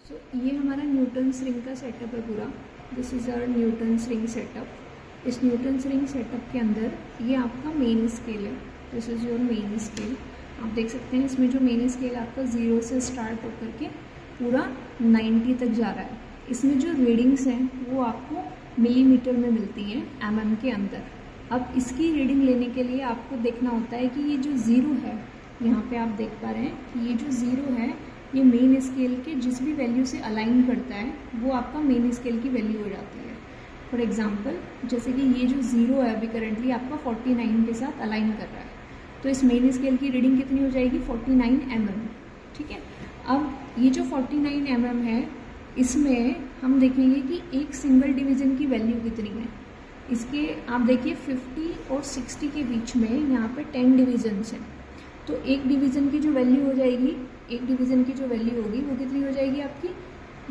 सो ये हमारा Newton's ring का सेटअप है पूरा। This is our Newton's ring setup. इस न्यूटन्स रिंग सेटअप के अंदर ये आपका मेन स्केल है। This is your main scale. आप देख सकते हैं इसमें जो मेन स्केल आपका 0 से स्टार्ट होकर के पूरा 90 तक जा रहा है। इसमें जो रीडिंग्स हैं वो आपको मिलीमीटर में मिलती हैं, mm के अंदर। अब इसकी रीडिंग लेने के लिए आपको देखना होता है कि ये जो 0 है, यहाँ पे आप देख पा रहे हैं कि ये जो 0 है ये मेन स्केल के जिस भी वैल्यू से अलाइन करता है वो आपका मेन स्केल की वैल्यू हो जाती है। फॉर एग्जांपल जैसे कि ये जो 0 है अभी करंटली आपका 49 के साथ अलाइन कर रहा है, तो इस मेन स्केल की रीडिंग कितनी हो जाएगी 49 mm। ठीक है, अब ये जो 49 mm है इसमें हम देखेंगे कि एक सिंगल डिवीज़न की वैल्यू कितनी है। इसके आप देखिए 50 और 60 के बीच में यहाँ पे 10 डिवीजन्स हैं, तो एक डिवीज़न की जो वैल्यू हो जाएगी, एक डिवीज़न की जो वैल्यू होगी वो कितनी हो जाएगी आपकी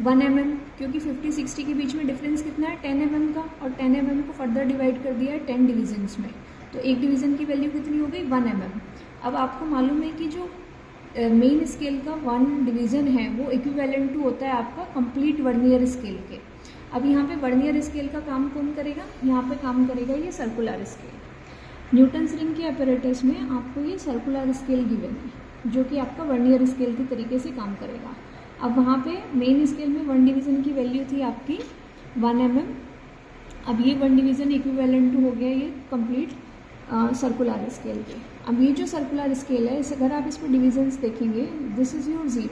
1 mm, क्योंकि 50-60 के बीच में डिफरेंस कितना है 10 mm का, और 10 mm को फर्दर डिवाइड कर दिया है 10 डिवीजन्स में, तो एक डिवीज़न की वैल्यू कितनी हो गई 1 mm। अब आपको मालूम है कि जो मेन स्केल का 1 डिवीज़न है वो इक्विवेलेंट टू होता है आपका कंप्लीट वर्नियर स्केल के। अब यहाँ पे वर्नियर स्केल का काम कौन करेगा, यहाँ पे काम करेगा ये सर्कुलर स्केल। न्यूटन्स रिंग के अपैरेटस में आपको ये सर्कुलर स्केल गिवन है जो कि आपका वर्नियर स्केल के तरीके से काम करेगा। अब वहाँ पे मेन स्केल में 1 डिवीज़न की वैल्यू थी आपकी 1 mm। अब ये 1 डिवीज़न इक्विवेलेंट टू हो गया ये कंप्लीट सर्कुलर स्केल के। अब ये जो सर्कुलर स्केल है इस अगर आप इस पर डिविजन्स देखेंगे, दिस इज़ योर 0,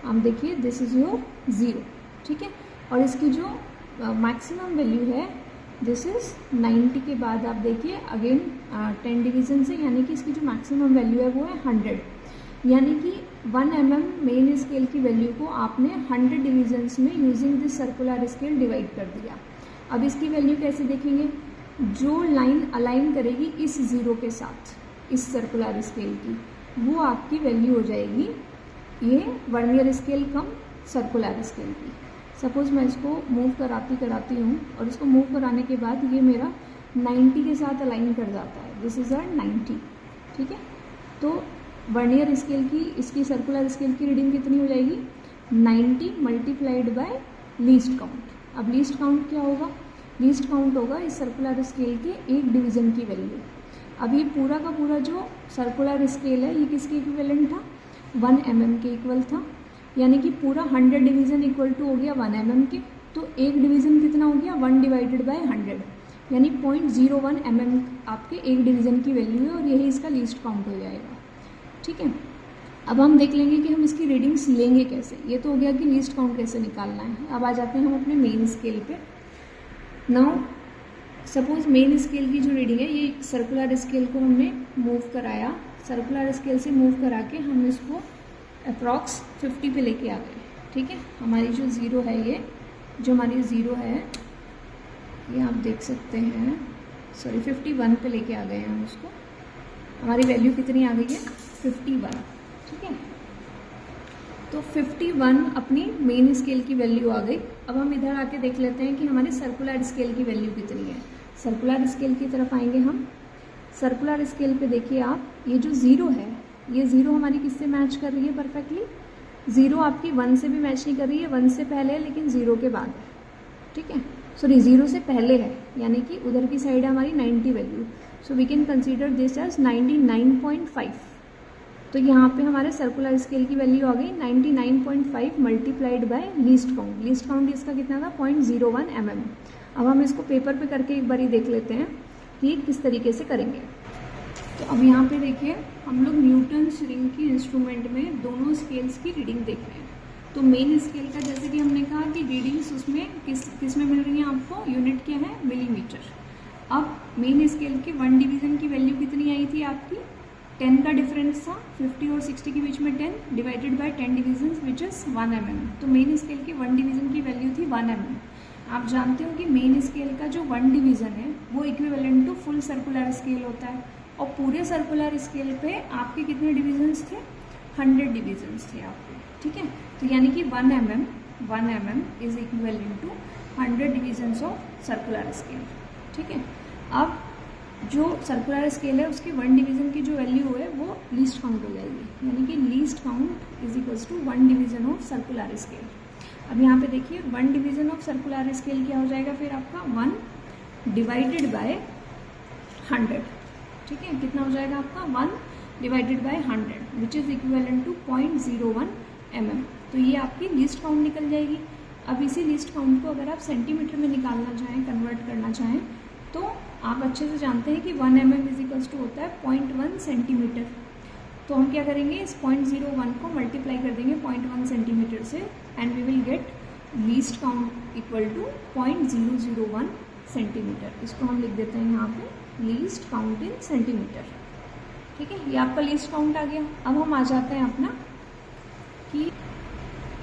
आप देखिए दिस इज़ योर 0, ठीक है। और इसकी जो मैक्सिमम वैल्यू है दिस इज़ 90 के बाद आप देखिए अगेन 10 डिवीजन से, यानी कि इसकी जो मैक्सिमम वैल्यू है वो है 100, यानी कि 1 mm मेन स्केल की वैल्यू को आपने 100 डिविजन्स में using this circular scale divide कर दिया। अब इसकी वैल्यू कैसे देखेंगे, जो लाइन अलाइन करेगी इस 0 के साथ इस सर्कुलर स्केल की, वो आपकी वैल्यू हो जाएगी ये वर्नियर स्केल कम सर्कुलर स्केल की। सपोज़ मैं इसको मूव कराती हूँ और इसको मूव कराने के बाद ये मेरा 90 के साथ अलाइन कर जाता है, दिस इज़ 90, ठीक है। तो वर्नियर स्केल की इसकी सर्कुलर स्केल की रीडिंग कितनी हो जाएगी 90 मल्टीप्लाइड बाय लीस्ट काउंट। अब लीस्ट काउंट क्या होगा, लीस्ट काउंट होगा इस सर्कुलर स्केल के एक डिवीज़न की वैल्यू। अब ये पूरा का पूरा जो सर्कुलर स्केल है ये किसके इक्विवेलेंट था 1 mm के इक्वल था, यानी कि पूरा 100 डिवीज़न इक्वल टू हो गया 1 mm के, तो एक डिवीज़न कितना हो गया 1 डिवाइडेड बाय 100, यानी 0.01 mm आपके एक डिवीज़न की वैल्यू है और यही इसका लीस्ट काउंट हो जाएगा, ठीक है। अब हम देख लेंगे कि हम इसकी रीडिंग्स लेंगे कैसे। ये तो हो गया कि लीस्ट काउंट कैसे निकालना है। अब आ जाते हैं हम अपने मेन स्केल पे। नाउ सपोज मेन स्केल की जो रीडिंग है ये सर्कुलर स्केल को हमने मूव कराया, सर्कुलर स्केल से मूव करा के हम इसको अप्रॉक्स 50 पे लेके आ गए, ठीक है। हमारी जो 0 है ये जो हमारी 0 है ये आप देख सकते हैं, सॉरी 51 पे लेके आ गए हैं हम उसको। हमारी वैल्यू कितनी आ गई है 51, ठीक है। तो 51 अपनी मेन स्केल की वैल्यू आ गई। अब हम इधर आके देख लेते हैं कि हमारे सर्कुलर स्केल की वैल्यू कितनी है। सर्कुलर स्केल की तरफ आएंगे हम। सर्कुलर स्केल पे देखिए आप, ये जो 0 है ये 0 हमारी किससे मैच कर रही है परफेक्टली, 0 आपकी 1 से भी मैच नहीं कर रही है, 1 से पहले है लेकिन 0 के बाद है, ठीक है। सॉरी 0 से पहले है, यानी कि उधर की साइड है हमारी 90 value, so we can consider this as 99.5। तो यहाँ पे हमारे सर्कुलर स्केल की वैल्यू आ गई 99.5 multiplied by least count. Least count इसका कितना था 0.01 mm। अब हम इसको पेपर पे करके एक बार ही देख लेते हैं कि किस तरीके से करेंगे। तो अब यहाँ पे देखिए हम लोग न्यूटन्स रिंग के इंस्ट्रूमेंट में दोनों स्केल्स की रीडिंग देख रहे हैं। तो मेन स्केल का जैसे कि हमने कहा कि रीडिंग्स उसमें किस में मिल रही हैं आपको, यूनिट क्या है मिलीमीटर। अब मेन स्केल के 1 डिवीज़न की वैल्यू कितनी आई थी आपकी 10 का डिफरेंस था, 50 और 60 के बीच में 10 divided by 10 divisions which is 1 mm। तो मेन स्केल के 1 डिवीज़न की वैल्यू थी 1 mm। आप जानते हो कि मेन स्केल का जो 1 डिवीज़न है वो equivalent to full circular scale होता है, और पूरे सर्कुलर स्केल पे आपके कितने डिवीजन्स थे 100 डिवीजन्स थे आपके, ठीक है। तो यानी कि 1 mm is equivalent to 100 divisions of circular scale, ठीक है। अब जो सर्कुलर स्केल है उसके 1 डिवीज़न की जो वैल्यू है वो लीस्ट काउंट हो जाएगी, यानी कि least count is equals to 1 division of circular scale. अब यहाँ पे देखिए 1 डिवीज़न ऑफ सर्कुलर स्केल क्या हो जाएगा फिर आपका 1 डिवाइडेड बाय 100, ठीक है, कितना हो जाएगा आपका 1 divided by 100 which is equivalent to 0.01 mm। तो ये आपकी लीस्ट काउंट निकल जाएगी। अब इसी लीस्ट काउंट को अगर आप सेंटीमीटर में निकालना चाहें, कन्वर्ट करना चाहें, तो आप अच्छे से जानते हैं कि 1 mm इज इक्वल्स टू होता है 0.1 सेंटीमीटर। तो हम क्या करेंगे, इस 0.01 को मल्टीप्लाई कर देंगे 0.1 सेंटीमीटर से and we will get least count equal to 0.001 centimetre. इसको हम लिख देते हैं यहाँ पे लीस्ट काउंट इन सेंटीमीटर, ठीक है। ये आपका लीस्ट काउंट आ गया। अब हम आ जाते हैं अपना कि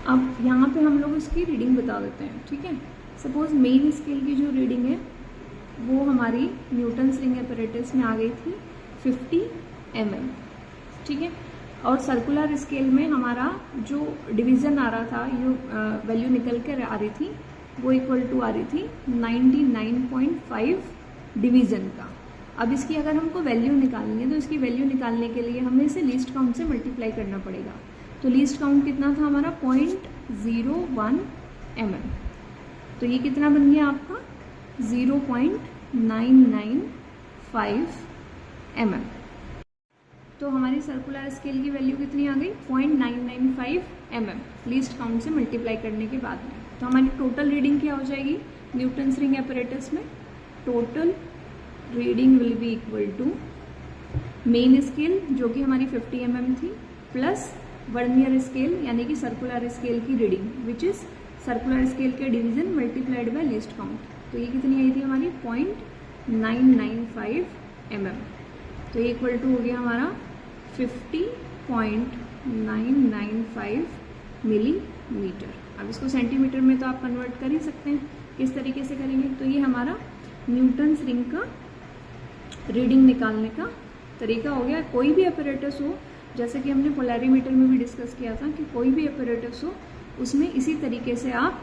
अब यहाँ पे हम लोग इसकी रीडिंग बता देते हैं, ठीक है। सपोज मेन स्केल की जो रीडिंग है वो हमारी न्यूटन्स रिंग एपरेटस में आ गई थी 50 mm, ठीक है। और सर्कुलर स्केल में हमारा जो डिवीज़न आ रहा था, ये वैल्यू निकल कर आ रही थी, वो इक्वल टू आ रही थी 99.5 डिवीज़न का। अब इसकी अगर हमको वैल्यू निकालनी है तो इसकी वैल्यू निकालने के लिए हमें इसे लीस्ट काउंट से मल्टीप्लाई करना पड़ेगा। तो लीस्ट काउंट कितना था हमारा 0.01 mm, तो ये कितना बन गया आपका 0.995 mm। तो हमारी सर्कुलर स्केल की वैल्यू कितनी आ गई 0.995 mm लीस्ट काउंट से मल्टीप्लाई करने के बाद में। तो हमारी टोटल रीडिंग क्या हो जाएगी न्यूटन्स रिंग एपरेटस में, total reading will be equal to main scale जो कि हमारी 50 mm थी प्लस वर्नियर स्केल यानी कि सर्कुलर स्केल की reading which is circular scale के division multiplied by least count. तो ये कितनी आई थी हमारी 0.995 mm। तो ये इक्वल टू हो गया हमारा 50.995 मिलीमीटर। अब इसको सेंटीमीटर में तो आप कन्वर्ट कर ही सकते हैं, किस तरीके से करेंगे। तो ये हमारा न्यूटन्स रिंग का रीडिंग निकालने का तरीका हो गया। कोई भी अपैरेटस हो, जैसे कि हमने पोलैरीमीटर में भी डिस्कस किया था कि कोई भी अपैरेटस हो उसमें इसी तरीके से आप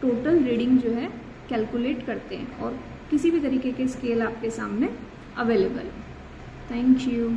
टोटल रीडिंग जो है कैलकुलेट करते हैं और किसी भी तरीके के स्केल आपके सामने अवेलेबल है। Thank you.